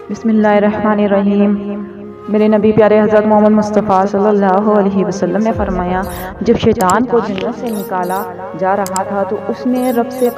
بسم اللہ الرحمن الرحیم۔ میرے نبی پیارے حضرت محمد مصطفیٰ صلی اللہ علیہ وسلم نے فرمایا، جب شیطان کو جنت سے نکالا جا رہا تھا تو اس نے رب سے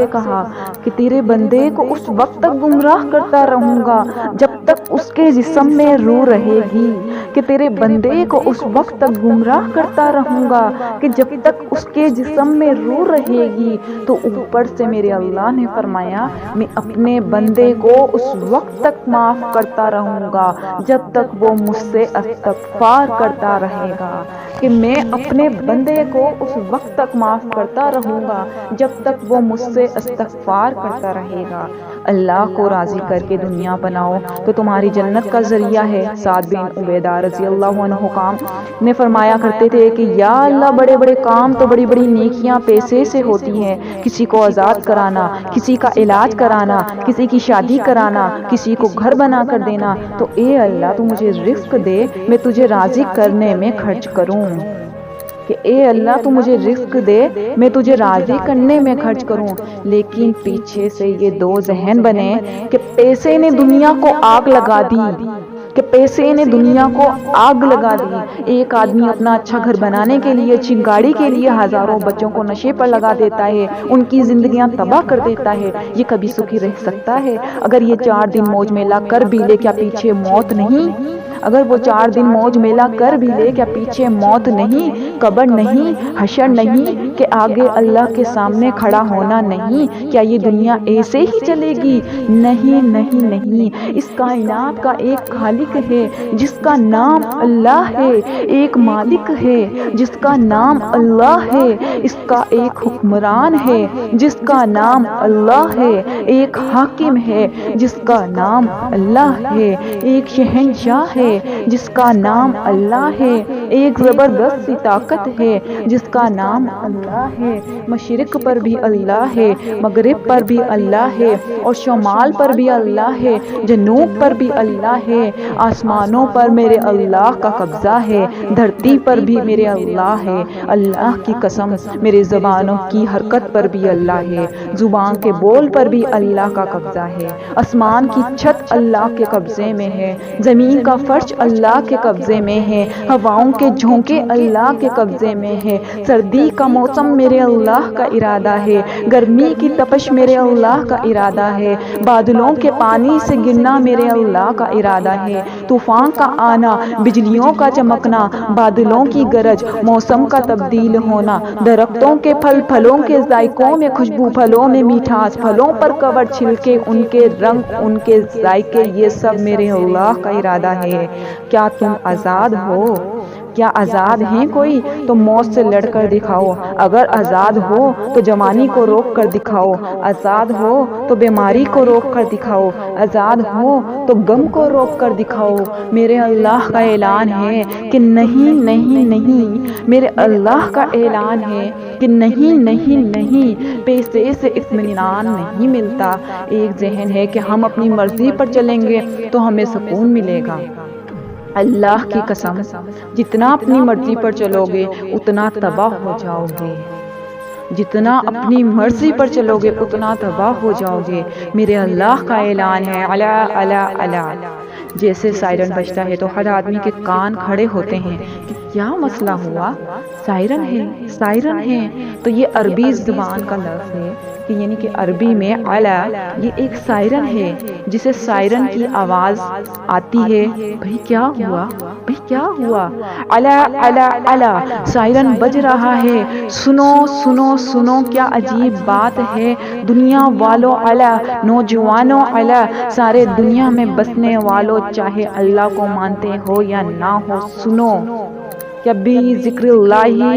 کہا کہ کہ تیرے بندے کو اس وقت تک گمراہ کرتا رہوں گا جب تک اس کے جسم میں روح رہے گی، کہ تیرے بندے کو اس وقت تک گمراہ کرتا رہوں گا کہ جب تک اس کے جسم میں روح رہے گی۔ تو اوپر سے میرے اللہ نے فرمایا، میں اپنے بندے کو اس وقت تک معاف کرتا رہوں گا جب تک وہ مجھ سے استغفار کرتا رہے گا، کہ میں اپنے بندے کو اس وقت تک معاف کرتا رہوں گا جب تک وہ مجھ سے استغفار کرتا رہے گا۔ اللہ کو راضی کر کے دنیا بناؤ تو تمہاری جنت کا ذریعہ ہے۔ سعد بن عبیدہ رضی اللہ عنہ کام نے فرمایا کرتے تھے کہ یا اللہ، بڑے بڑے کام تو بڑی بڑی نیکیاں پیسے سے ہوتی ہیں، کسی کو آزاد کرانا، کسی کا علاج کرانا، کسی کی شادی کرانا، کسی کو گھر بنا کر دینا، تو اے اللہ تو مجھے رزق دے، میں تجھے راضی کرنے میں خرچ کروں، کہ اے اللہ تو مجھے رزق دے، میں تجھے راضی کرنے میں خرچ کروں۔ لیکن پیچھے سے یہ دو ذہن بنے کہ پیسے نے دنیا کو آگ لگا دی، کہ پیسے نے دنیا کو آگ لگا دی۔ ایک آدمی اپنا اچھا گھر بنانے کے لیے، اچھی گاڑی کے لیے ہزاروں بچوں کو نشے پر لگا دیتا ہے، ان کی زندگیاں تباہ کر دیتا ہے۔ یہ کبھی سکھی رہ سکتا ہے؟ اگر یہ 4 دن موج میلہ کر بھی لے، کیا پیچھے موت نہیں؟ اگر وہ 4 دن موج میلہ کر بھی لے، کیا پیچھے موت نہیں، قبر نہیں، حشر نہیں، کہ آگے اللہ کے سامنے کھڑا ہونا نہیں؟ کیا یہ دنیا ایسے ہی چلے گی؟ نہیں نہیں نہیں، اس کائنات کا ایک خالق ہے جس کا نام اللہ ہے، ایک مالک ہے جس کا نام اللہ ہے، اس کا ایک حکمران ہے جس کا نام اللہ ہے، ایک حاکم ہے جس کا نام اللہ ہے، ایک شہنشاہ ہے جس کا نام اللہ ہے، ایک زبردست سی طاقت ہے جس کا نام اللہ ہے۔ مشرق پر بھی اللہ ہے، مغرب پر بھی اللہ ہے، اور شمال پر بھی اللہ ہے، جنوب پر بھی اللہ ہے۔ آسمانوں پر میرے اللہ کا قبضہ ہے، دھرتی پر بھی میرے اللہ ہے۔ اللہ کی قسم، میرے زبانوں کی حرکت پر بھی اللہ ہے، زبان کے بول پر بھی اللہ کا قبضہ ہے۔ آسمان کی چھت اللہ کے قبضے میں ہے، زمین کا فرش اللہ کے قبضے میں ہے، ہواؤں کے جھونکے اللہ کے قبضے میں ہے۔ سردی کا موسم میرے اللہ کا ارادہ ہے، گرمی کی تپش میرے اللہ کا ارادہ ہے، بادلوں کے پانی سے گرنا میرے اللہ کا ارادہ ہے، طوفان کا آنا، بجلیوں کا چمکنا، بادلوں کی گرج، موسم کا تبدیل ہونا، درختوں کے پھل، پھلوں کے ذائقوں میں خوشبو، پھلوں میں میٹھاس، پھلوں پر کور چھلکے، ان کے رنگ، ان کے ذائقے، یہ سب میرے اللہ کا ارادہ ہے۔ کیا تم آزاد ہو؟ کیا آزاد ہیں کوئی؟ تو موت سے لڑ کر دکھاؤ۔ اگر آزاد ہو تو جوانی کو روک کر دکھاؤ، آزاد ہو تو بیماری کو روک کر دکھاؤ، آزاد ہو تو غم کو روک کر دکھاؤ۔ میرے اللہ کا اعلان ہے کہ نہیں نہیں نہیں، میرے اللہ کا اعلان ہے کہ نہیں نہیں نہیں، پیسے سے اطمینان نہیں ملتا۔ ایک ذہن ہے کہ ہم اپنی مرضی پر چلیں گے تو ہمیں سکون ملے گا۔ اللہ کی قسم، جتنا اپنی مرضی پر چلو گے اتنا تباہ ہو جاؤ گے، جتنا اپنی مرضی پر چلو گے اتنا تباہ ہو جاؤ گے۔ میرے اللہ کا اعلان ہے، الا الا الا، جیسے سائرن بجتا ہے تو ہر آدمی کے کان کھڑے ہوتے ہیں کہ کیا مسئلہ ہوا؟ سائرن ہے، سائرن ہے۔ تو یہ عربی زبان کا لفظ ہے کہ یعنی کہ عربی میں الا، یہ ایک سائرن ہے جسے سائرن کی آواز آتی ہے، بھئی کیا ہوا، بھئی کیا ہوا؟ الا الا الا، سائرن بج رہا ہے، سنو سنو سنو، کیا عجیب بات ہے دنیا والوں، الا، نوجوانوں، الا، سارے دنیا میں بسنے والوں، چاہے اللہ کو مانتے ہو یا نہ ہو، سنو، کہ بھی ذکر اللہ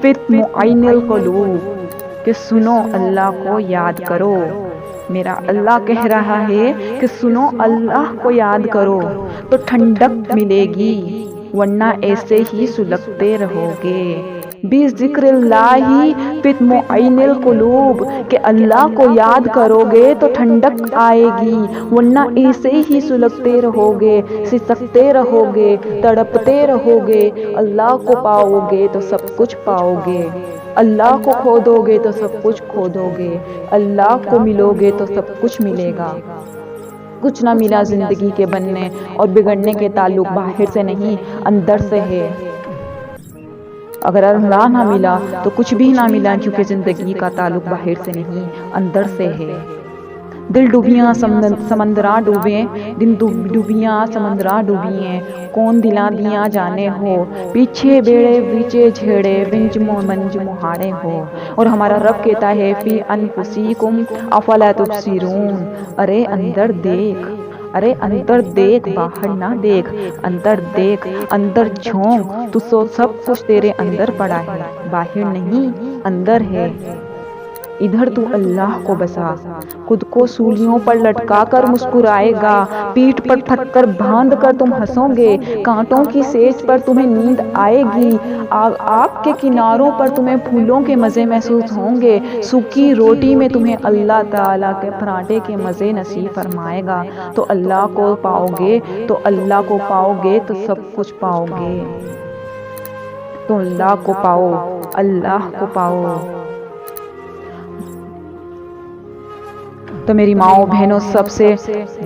تطمئن القلوب، کہ سنو، اللہ کو یاد کرو۔ میرا اللہ کہہ رہا ہے کہ سنو، اللہ کو یاد کرو تو ٹھنڈک ملے گی، ورنہ ایسے ہی سلگتے رہو گے۔ بِذِکْرِ اللَّهِ تطمئن القلوب، کہ اللہ کو یاد کرو گے تو ٹھنڈک آئے گی، ورنہ ایسے ہی سلگتے رہو گے، سسکتے رہو گے، تڑپتے رہو گے۔ اللہ کو پاؤ گے تو سب کچھ پاؤ گے۔ اللہ کو کھو دو گے تو سب کچھ کھو دو گے، اللہ کو ملو گے تو سب کچھ ملے گا۔ کچھ نہ ملا زندگی کے بننے اور بگڑنے کے تعلق باہر سے نہیں اندر سے ہے۔ اگر اللہ نہ ملا تو کچھ بھی نہ ملا، کیونکہ زندگی کا تعلق باہر سے نہیں اندر سے ہے۔ دل ڈوبیاں سمندراں ڈوبیں، دل ڈوبیاں سمندراں ڈوبییں، کون دلاں دیاں جانے ہو، پیچھے بیڑے ویچے جھیڑے ونج منج مہاڑے ہو۔ اور ہمارا رب کہتا ہے فی انفسکم افلا تبصرون، ارے اندر دیکھ، ارے اندر دیکھ، باہر نہ دیکھ، اندر دیکھ، اندر جھونک، تو سب کچھ تیرے اندر پڑا ہے، باہر نہیں اندر ہے۔ ادھر تو اللہ کو بسا، خود کو سولیوں پر لٹکا کر مسکرائے گا، پیٹھ پر تھک کر باندھ کر تم ہنسو گے، کانٹوں کی سیج پر تمہیں نیند آئے گی، آگ کے کناروں پر تمہیں پھولوں کے مزے محسوس ہوں گے، سوکھی روٹی میں تمہیں اللہ تعالیٰ کے پراٹھے کے مزے نصیب فرمائے گا۔ تو اللہ کو پاؤ گے، تو اللہ کو پاؤ گے تو سب کچھ پاؤ گے۔ تو اللہ کو پاؤ، اللہ کو پاؤ۔ تو میری ماؤں بہنوں، سب سے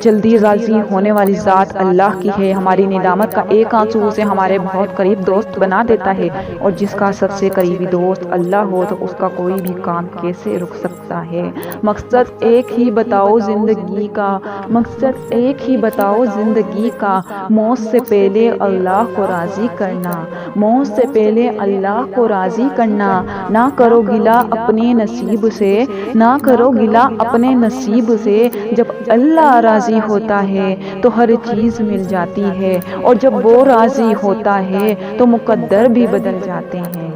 جلدی راضی ہونے والی ذات اللہ کی ہے۔ ہماری ندامت کا ایک آنسو اسے ہمارے بہت قریب دوست بنا دیتا ہے، اور جس کا سب سے قریبی دوست اللہ ہو تو اس کا کوئی بھی کام کیسے رک سکتا ہے۔ مقصد ایک ہی بتاؤ زندگی کا، مقصد ایک ہی بتاؤ زندگی کا، موت سے پہلے اللہ کو راضی کرنا، موت سے پہلے اللہ کو راضی کرنا۔ نہ کرو گلہ اپنے نصیب سے، نہ کرو گلہ اپنے نصیب سے، جب اللہ راضی ہوتا ہے تو ہر چیز مل جاتی ہے، اور جب وہ راضی ہوتا ہے تو مقدر بھی بدل جاتے ہیں۔